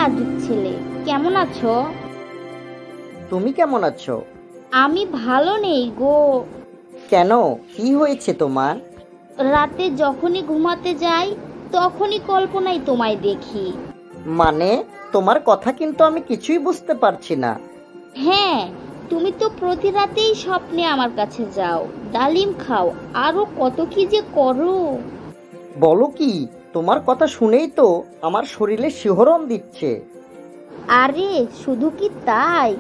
লাজুক ছেলে, কেমন আছো? তুমি কেমন আছো? আমি ভালো নেই গো। কেন, কি হয়েছে তোমার? রাতে যখনই ঘুমাতে যাই তখনই কল্পনায় তোমায় দেখি। মানে, তোমার কথা কিন্তু আমি কিছুই বুঝতে পারছি না। হ্যাঁ, তুমি তো প্রতি রাতেই স্বপ্নে আমার কাছে যাও, ডালিম খাও, আরো কত কি যে করো। বলো কি? তোমার কথা শুনেই তো আমার শরীরে শিহরণ দিচ্ছে। আরে শুধু কি তাই,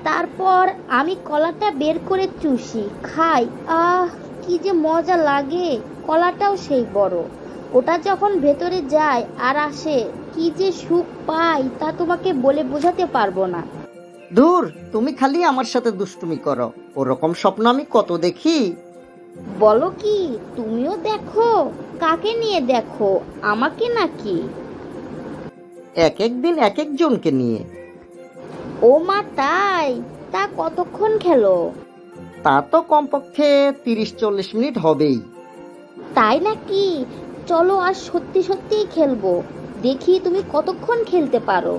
তারপর আমি কলাটা বের করে চুষি খাই, কি যে মজা লাগে। কলাটাও সেই বড়, ওটা যখন ভেতরে যায় আর আসে, কি যে সুখ পাই তা তোমাকে বলে বোঝাতে পারবো না। দূর, তুমি খালি আমার সাথে দুষ্টুমি করো। ওরকম স্বপ্ন আমি কত দেখি। বলো কি, তুমিও দেখো? কাকে নিয়ে দেখো, আমাকে নাকি? এক এক দিন এক একজনকে নিয়ে। ও মা তাই? তা কতক্ষণ খেলো? তা তো কমপক্ষে 30-40 মিনিট হবেই। তাই নাকি? চলো আর সত্যি সত্যিই খেলবো, দেখি তুমি কতক্ষণ খেলতে পারো।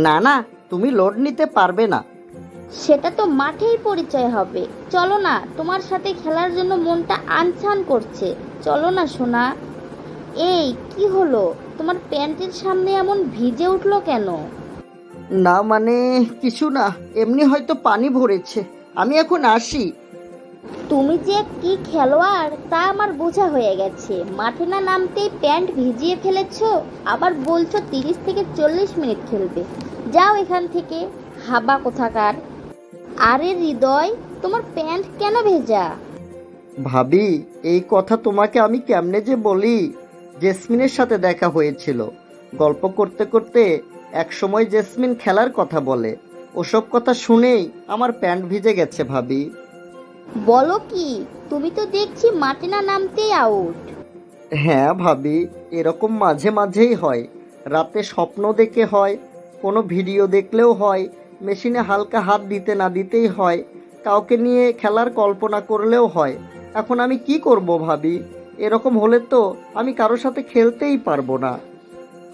না না, তুমি লোড নিতে পারবে না। সেটা তো মাঠেই পরিচয় হবে। চলো না, তোমার সাথে খেলার জন্য মনটা আনছান করছে। চলো না সোনা। এই কি হলো, তোমার প্যান্টের সামনে এমন ভিজে উঠলো কেন? না মানে কিছু না, এমনি হয়তো পানি ভরেছে। আমি এখন আসি। তুমি যে কি খেলোয়াড় তা আমার বোঝা হয়ে গেছে। মাঠে না নামতেই প্যান্ট ভিজিয়ে ফেলেছো, আবার বলছো 30 থেকে 40 মিনিট খেলবে। যাও এখান থেকে, হাবা কোথাকার। আরে হৃদয়, তোমার প্যান্ট কেন ভেজা? ভাবি, এই কথা তোমাকে আমি কেমনে যে বলি। জেসমিনের সাথে দেখা হয়েছিল। গল্প করতে করতে এক সময় জেসমিন খেলার কথা বলে। ওসব কথা শুনেই আমার প্যান্ট ভিজে গেছে ভাবি। বলো কি, তুমি তো দেখছি মাঠে না নামতেই আউট। হ্যাঁ ভাবি, এরকম মাঝে মাঝেই হয়। রাতে স্বপ্ন দেখে হয়, কোনো ভিডিও দেখলেও হয়, মেশিনে হালকা হাত দিতে না দিতেই হয়, কাউকে নিয়ে খেলার কল্পনা করলেও হয়। এখন আমি কি করব ভাবি? এরকম হলে তো আমি কারোর সাথে খেলতেই পারবো না।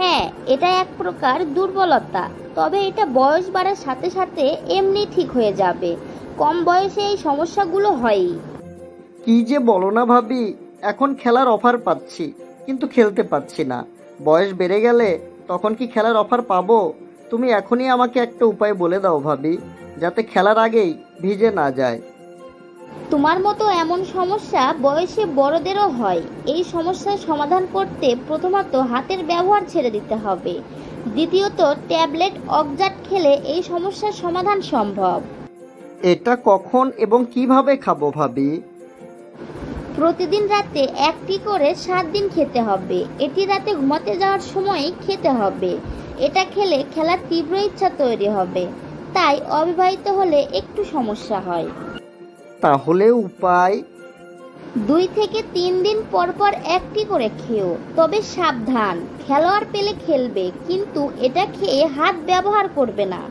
হ্যাঁ, এটা এক প্রকার দুর্বলতা, তবে এটা বয়স বাড়ার সাথে সাথে এমনি ঠিক হয়ে যাবে। কম বয়সে এই সমস্যাগুলো হয়ই। কি যে বলো না ভাবি, এখন খেলার অফার পাচ্ছি কিন্তু খেলতে পাচ্ছি না। বয়স বেড়ে গেলে তখন কি খেলার অফার পাবো? তুমি এখনই আমাকে একটা উপায় বলে দাও ভাবি, যাতে খেলার আগেই ভিজে না যায়। তোমার মতো এমন সমস্যা বয়সে বড়দেরও হয়। এই সমস্যার সমাধান করতে প্রথমত হাতের ব্যবহার ছেড়ে দিতে হবে। দ্বিতীয়ত ট্যাবলেট অক্সাট খেলে এই সমস্যার সমাধান সম্ভব। এটা কখন এবং কিভাবে খাবো ভাবি? প্রতিদিন রাতে একটি করে 7 দিন খেতে হবে। এটি রাতে ঘুমাতে যাওয়ার সময় খেতে হবে। এটা খেলে খেলার তীব্র ইচ্ছা তৈরি হবে, তাই অবিবাহিত হলে একটু সমস্যা হয়। তাহলে উপায়? 2 থেকে 3 দিন পর পর একটি করে খেও, তবে সাবধান, খেলোয়াড় পেলে খেলবে, কিন্তু এটা খেয়ে হাত ব্যবহার করবে না।